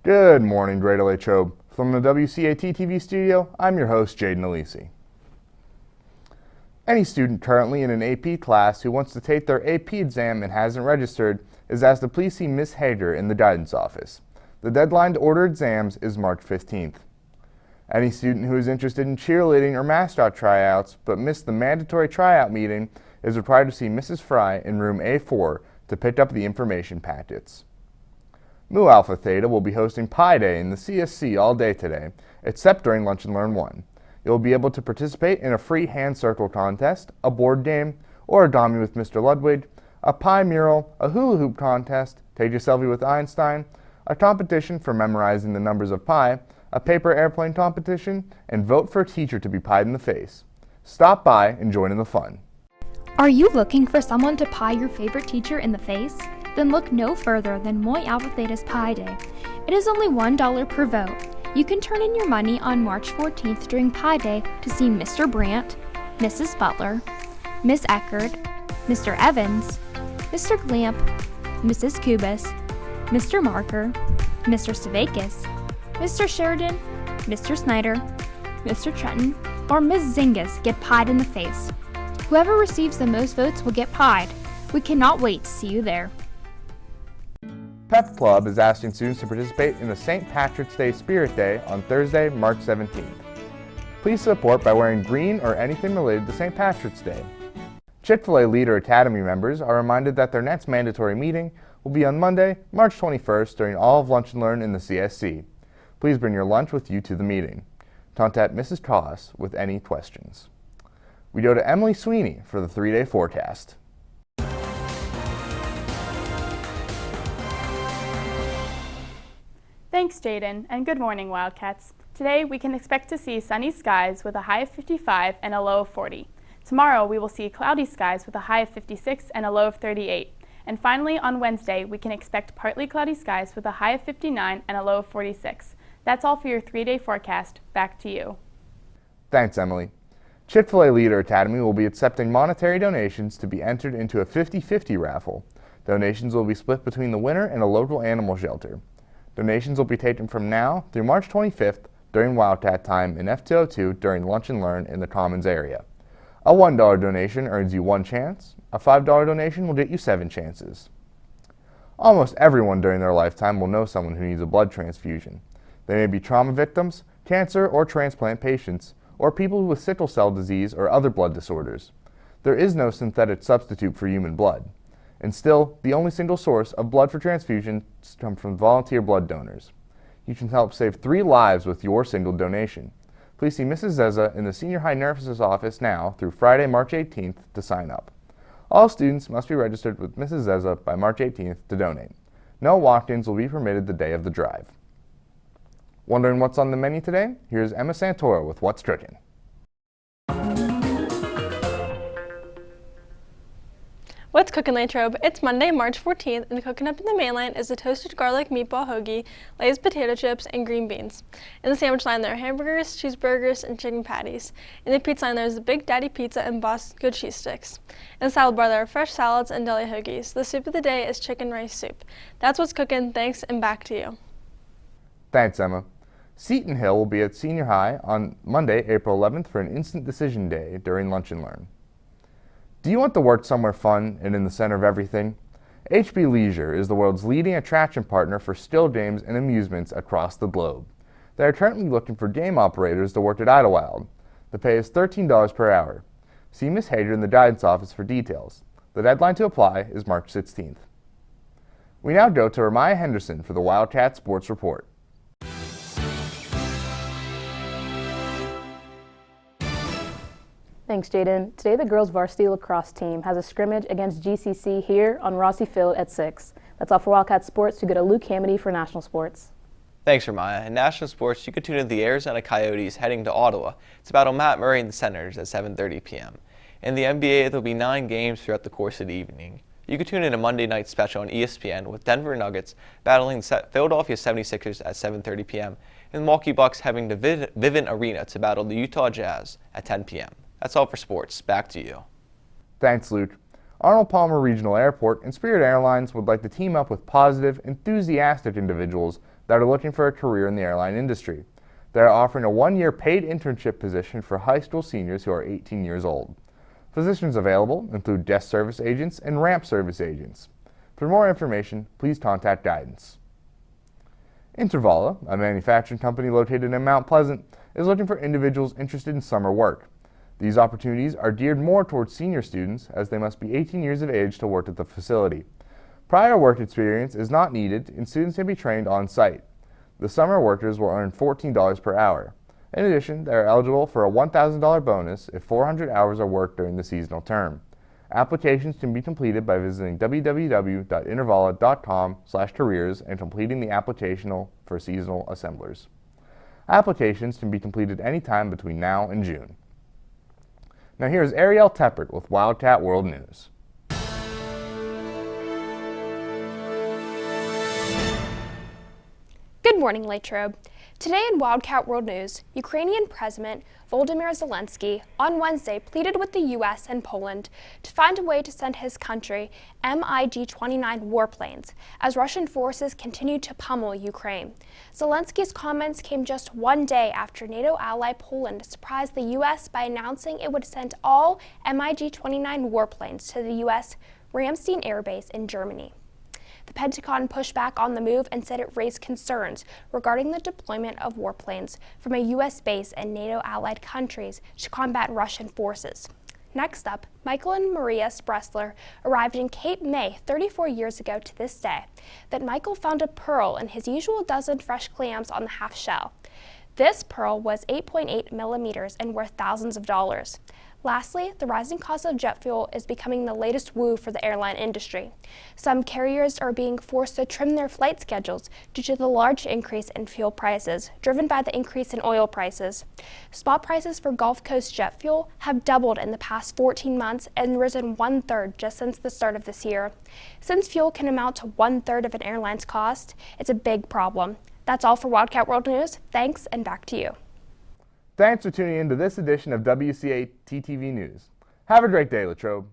Good morning, Greater Latrobe. From the WCAT TV studio, I'm your host, Jaden Alisi. Any student currently in an AP class who wants to take their AP exam and hasn't registered is asked to please see Ms. Hager in the guidance office. The deadline to order exams is March 15th. Any student who is interested in cheerleading or mascot tryouts but missed the mandatory tryout meeting is required to see Mrs. Fry in room A4 to pick up the information packets. Mu Alpha Theta will be hosting Pi Day in the CSC all day today, except during Lunch and Learn 1. You'll be able to participate in a free hand circle contest, a board game, or a dummy with Mr. Ludwig, a pie mural, a hula hoop contest, take a selfie with Einstein, a competition for memorizing the numbers of pi, a paper airplane competition, and vote for a teacher to be pied in the face. Stop by and join in the fun. Are you looking for someone to pie your favorite teacher in the face? Then look no further than Mu Alpha Theta's Pi Day. It is only $1 per vote. You can turn in your money on March 14th during Pi Day to see Mr. Brandt, Mrs. Butler, Miss Eckerd, Mr. Evans, Mr. Glamp, Mrs. Kubis, Mr. Marker, Mr. Savakis, Mr. Sheridan, Mr. Snyder, Mr. Trenton, or Ms. Zingas get pied in the face. Whoever receives the most votes will get pied. We cannot wait to see you there. PEP Club is asking students to participate in the St. Patrick's Day Spirit Day on Thursday, March 17th. Please support by wearing green or anything related to St. Patrick's Day. Chick-fil-A Leader Academy members are reminded that their next mandatory meeting will be on Monday, March 21st during all of Lunch and Learn in the CSC. Please bring your lunch with you to the meeting. Contact Mrs. Koss with any questions. We go to Emily Sweeney for the 3-day forecast. Thanks, Jaden, and good morning, Wildcats. Today, we can expect to see sunny skies with a high of 55 and a low of 40. Tomorrow, we will see cloudy skies with a high of 56 and a low of 38. And finally, on Wednesday, we can expect partly cloudy skies with a high of 59 and a low of 46. That's all for your 3-day forecast. Back to you. Thanks, Emily. Chick-fil-A Leader Academy will be accepting monetary donations to be entered into a 50-50 raffle. Donations will be split between the winner and a local animal shelter. Donations will be taken from now through March 25th during Wildcat time in F202 during Lunch and Learn in the Commons area. A $1 donation earns you 1 chance. A $5 donation will get you 7 chances. Almost everyone during their lifetime will know someone who needs a blood transfusion. They may be trauma victims, cancer or transplant patients, or people with sickle cell disease or other blood disorders. There is no synthetic substitute for human blood. And still, the only single source of blood for transfusions comes from volunteer blood donors. You can help save 3 lives with your single donation. Please see Mrs. Zeza in the Senior High Nurse's office now through Friday, March 18th to sign up. All students must be registered with Mrs. Zeza by March 18th to donate. No walk-ins will be permitted the day of the drive. Wondering what's on the menu today? Here's Emma Santoro with What's Cooking. What's cooking, Latrobe? It's Monday, March 14th, and cooking up in the main line is a toasted garlic meatball hoagie, Lay's potato chips, and green beans. In the sandwich line, there are hamburgers, cheeseburgers, and chicken patties. In the pizza line, there's the Big Daddy Pizza and Bosco cheese sticks. In the salad bar, there are fresh salads and deli hoagies. The soup of the day is chicken rice soup. That's what's cooking. Thanks, and back to you. Thanks, Emma. Seton Hill will be at Senior High on Monday, April 11th for an instant decision day during Lunch and Learn. Do you want to work somewhere fun and in the center of everything? HB Leisure is the world's leading attraction partner for still games and amusements across the globe. They are currently looking for game operators to work at Idlewild. The pay is $13 per hour. See Ms. Hager in the guidance office for details. The deadline to apply is March 16th. We now go to Ramaya Henderson for the Wildcat Sports Report. Thanks, Jaden. Today, the girls' varsity lacrosse team has a scrimmage against GCC here on Rossi Field at 6. That's all for Wildcat Sports. We go to Luke Hamady for National Sports. Thanks, Ramaya. In National Sports, you can tune in the Arizona Coyotes heading to Ottawa. It's about Matt Murray and the Senators at 7:30 p.m. In the NBA, there will be 9 games throughout the course of the evening. You can tune in a Monday night special on ESPN with Denver Nuggets battling the Philadelphia 76ers at 7:30 p.m. and the Milwaukee Bucks having the Vivint Arena to battle the Utah Jazz at 10 p.m. That's all for sports. Back to you. Thanks, Luke. Arnold Palmer Regional Airport and Spirit Airlines would like to team up with positive, enthusiastic individuals that are looking for a career in the airline industry. They are offering a 1-year paid internship position for high school seniors who are 18 years old. Positions available include desk service agents and ramp service agents. For more information, please contact Guidance. Intervala, a manufacturing company located in Mount Pleasant, is looking for individuals interested in summer work. These opportunities are geared more towards senior students, as they must be 18 years of age to work at the facility. Prior work experience is not needed, and students can be trained on site. The summer workers will earn $14 per hour. In addition, they are eligible for a $1,000 bonus if 400 hours are worked during the seasonal term. Applications can be completed by visiting www.intervala.com/careers and completing the application for seasonal assemblers. Applications can be completed anytime between now and June. Now here's Ariel Teppert with Wildcat World News. Good morning, Latrobe. Today in Wildcat World News, Ukrainian President Volodymyr Zelensky on Wednesday pleaded with the U.S. and Poland to find a way to send his country MiG-29 warplanes as Russian forces continue to pummel Ukraine. Zelensky's comments came just one day after NATO ally Poland surprised the U.S. by announcing it would send all MiG-29 warplanes to the U.S. Ramstein Air Base in Germany. The Pentagon pushed back on the move and said it raised concerns regarding the deployment of warplanes from a U.S. base in NATO-allied countries to combat Russian forces. Next up, Michael and Maria Spressler arrived in Cape May 34 years ago to this day. That Michael found a pearl in his usual dozen fresh clams on the half shell. This pearl was 8.8 millimeters and worth thousands of dollars. Lastly, the rising cost of jet fuel is becoming the latest woo for the airline industry. Some carriers are being forced to trim their flight schedules due to the large increase in fuel prices, driven by the increase in oil prices. Spot prices for Gulf Coast jet fuel have doubled in the past 14 months and risen 1/3 just since the start of this year. Since fuel can amount to 1/3 of an airline's cost, it's a big problem. That's all for Wildcat World News. Thanks, and back to you. Thanks for tuning in to this edition of WCAT TV News. Have a great day, Latrobe.